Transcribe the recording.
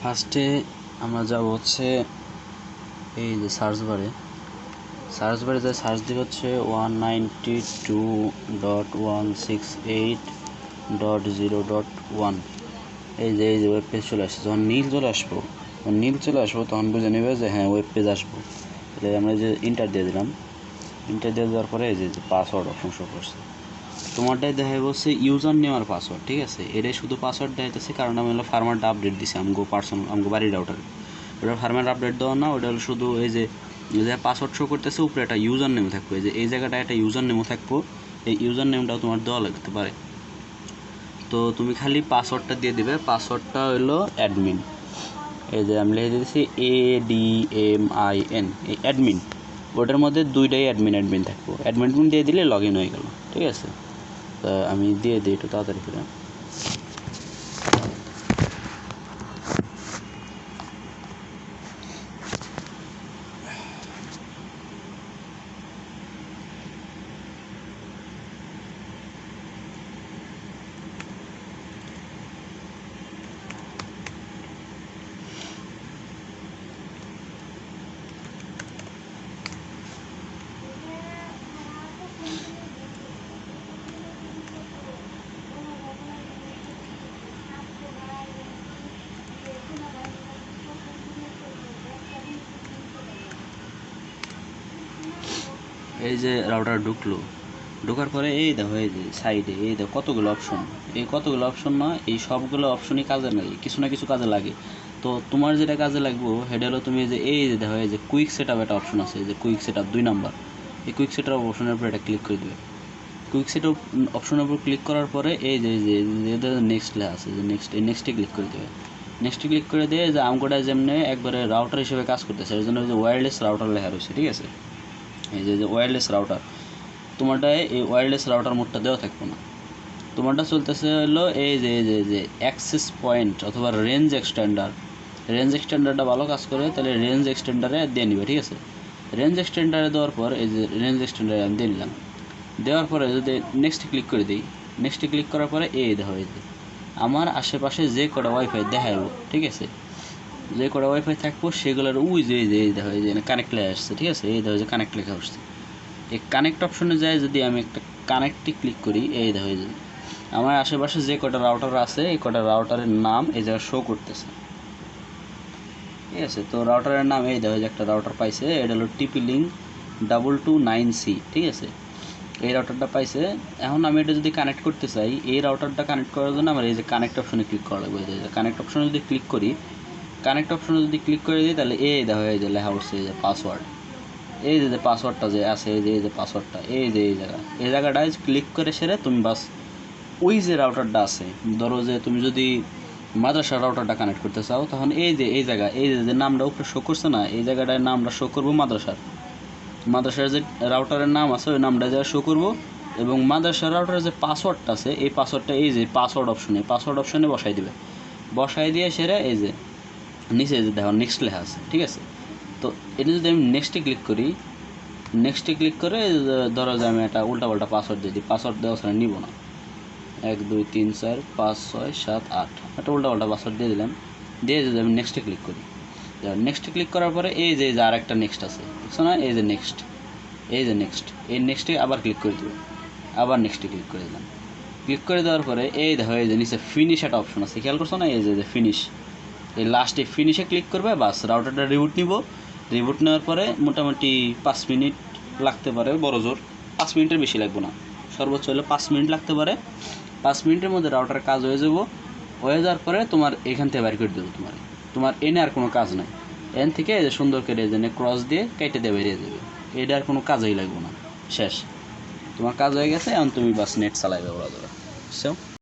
ফার্স্টে আমরা যাব হচ্ছে এই যে সার্চ বারে যে সার্চ দিব হচ্ছে 192.168.0.1। এই যে ওয়েব পেজ চলে আসছে। যখন নীল চলে আসবো তখন বুঝে নেবে যে হ্যাঁ ওয়েব পেজ আসবো। তাহলে আমরা যে ইন্টার দিয়ে দিলাম, ইন্টার দিয়ে দেওয়ার পরে এই যে পাসওয়ার্ড অপশন শো করছে। তোমারটাই দেখা বলছে ইউজার নেম আর পাসওয়ার্ড, ঠিক আছে। এটাই শুধু পাসওয়ার্ড দেখাইতেছে, কারণ আমি হলো ফার্মারটা আপডেট দিছি আমগো বাড়ির রাউটারে। ওটা ফার্মার আপডেট দেওয়া না, ওটা হলো শুধু এই যে পাসওয়ার্ড শো করতেছে, উপরে একটা ইউজার নেম থাকবে। এই জায়গাটায় একটা ইউজার নেমও থাকবো, এই ইউজার নেমটাও তোমার দেওয়া লাগতে পারে। তো তুমি খালি পাসওয়ার্ডটা দিয়ে দিবে। পাসওয়ার্ডটা হলো অ্যাডমিন। এই যে আমি লিখে দিয়েছি ADMIN, এই অ্যাডমিন। ওটার মধ্যে দুইটাই অ্যাডমিন থাকবো। অ্যাডমিন দিয়ে দিলে লগ ইন হয়ে গেল, ঠিক আছে। তা আমি দিয়ে দিই একটু তাড়াতাড়ি করে। এই যে রাউটার ঢোকার পরে এই দেখো এই যে সাইডে এই দেখো কতগুলো অপশন। এই কতগুলো অপশন না, এই সবগুলো অপশনই কাজে লাগে, কিছু না কিছু কাজে লাগে। তো তোমার যেটা কাজে লাগবে সেটা হলো তুমি এই যে দেখো এই যে কুইক সেট আপ একটা অপশন আছে, এই যে কুইক সেট আপ 2 নাম্বার। এই কুইক সেট আপ অপশনের উপর এটা ক্লিক করে দেবে। কুইক সেট আপ অপশনের উপর ক্লিক করার পরে এই যে নেক্সট লেখা আছে, যে নেক্সটে ক্লিক করে দেবে। নেক্সটে ক্লিক করে দিয়ে যে আমগোটা যেমনি একবারে রাউটার হিসেবে কাজ করতেছে, এর জন্য যে ওয়্যারলেস রাউটার লেখা রয়েছে, ঠিক আছে। এই যে ওয়্যারলেস রাউটার, তোমারটায় এই ওয়্যারলেস রাউটার মোডটা দেওয়া থাকবে না। তোমারটা চলতেছে হলো এই যে অ্যাক্সেস পয়েন্ট অথবা রেঞ্জ এক্সটেন্ডারটা ভালো কাজ করে, তাহলে রেঞ্জ এক্সটেন্ডারে দিয়ে নিবে, ঠিক আছে। রেঞ্জ এক্সটেন্ডারে দেওয়ার পর এই যে রেঞ্জ এক্সটেন্ডারে আমি দিয়ে নিলাম। দেওয়ার পরে যদি নেক্সট ক্লিক করে দিই, নেক্সটে ক্লিক করার পরে এই দেখো এই যে আমার আশেপাশে যে কটা ওয়াইফাই দেখাবো, ঠিক আছে, যে কটা ওয়াইফাই থাকবো সেগুলোর ওই যে এই দেখো এই যে কানেক্ট লেখা আসছে, ঠিক আছে। এই দেখো যে কানেক্ট লেখা আসছে। এই কানেক্ট অপশনে যায় যদি আমি একটা কানেক্টে ক্লিক করি, এই দেখো এই যে আমার আশেপাশে যে কটা রাউটার আছে এই কটা রাউটারের নাম এই জায়গায় শো করতেছে, ঠিক আছে। তো রাউটারের নাম এই দেখো যে একটা রাউটার পাইছে, এটা হলো TP-Link 229C, ঠিক আছে। এই রাউটারটা পাইছে। এখন আমি এটা যদি কানেক্ট করতে চাই, এই রাউটারটা কানেক্ট করার জন্য আমার এই যে কানেক্ট অপশনে ক্লিক করা লাগবে। এই যে কানেক্ট অপশনে যদি ক্লিক করি, কানেক্ট অপশনে যদি ক্লিক করে দিই, তাহলে এই দেখো এই যে লেখা উঠছে এই যে পাসওয়ার্ড। এই যে পাসওয়ার্ডটা যে আছে এই যে পাসওয়ার্ডটা এই জায়গাটায় ক্লিক করে সেরে তুমি বাস ওই যে রাউটারটা আছে, ধরো যে তুমি যদি মাদ্রাসার রাউটারটা কানেক্ট করতে চাও, তখন এই যে নামটা উপরে শো করছে না, এই জায়গাটায় নামটা শো করবো মাদ্রাসার যে রাউটারের নাম আছে ওই নামটা যা শো করবো, এবং মাদ্রাসার রাউটারের যে পাসওয়ার্ডটা আছে এই পাসওয়ার্ডটা এই যে পাসওয়ার্ড অপশনে বসাই দিবে। বসাই দিয়ে সেরে এই যে নিচে যে দেখো নেক্সট লেখা আছে, ঠিক আছে। তো এটা যদি আমি নেক্সটে ক্লিক করি, নেক্সটে ক্লিক করে ধরো যে আমি একটা উল্টাপাল্টা পাসওয়ার্ড দিয়ে দিই, পাসওয়ার্ড দেওয়া ছাড়া নিব না। 1 2 3 4 5 6 7 8 একটা উল্টাপাল্টা পাসওয়ার্ড দিয়ে দিলাম। দিয়ে যদি আমি নেক্সটে ক্লিক করি, নেক্সটে ক্লিক করার পরে এই যে আর একটা নেক্সট আছে, দেখছো না, এই যে নেক্সট এই নেক্সটে আবার ক্লিক করে দেবো। আবার নেক্সটে ক্লিক করে দিলাম। ক্লিক করে দেওয়ার পরে এই দেখো এই যে নিচে ফিনিশ একটা অপশন আছে, খেয়াল করছো না, এই যে ফিনিশ, এই লাস্টে ফিনিশে ক্লিক করবে, বাস রাউটারটা রিবুট নিব। রিবুট নেওয়ার পরে মোটামুটি 5 মিনিট লাগতে পারে, বড় জোর 5 মিনিটের বেশি লাগবে না, সর্বোচ্চ হলে 5 মিনিট লাগতে পারে। 5 মিনিটের মধ্যে রাউটার কাজ হয়ে যাওয়ার পরে তোমার এখান থেকে বের করে দেবো। তোমার এনে আর কোনো কাজ নাই, এন থেকে সুন্দর করে জেনে ক্রস দিয়ে কেটে দিয়ে বেরিয়ে দেবে। এটা আর কোনো কাজই লাগবে না, শেষ, তোমার কাজ হয়ে গেছে। এখন তুমি বাস নেট চালাইবে ওরা ধরো, বুঝছো।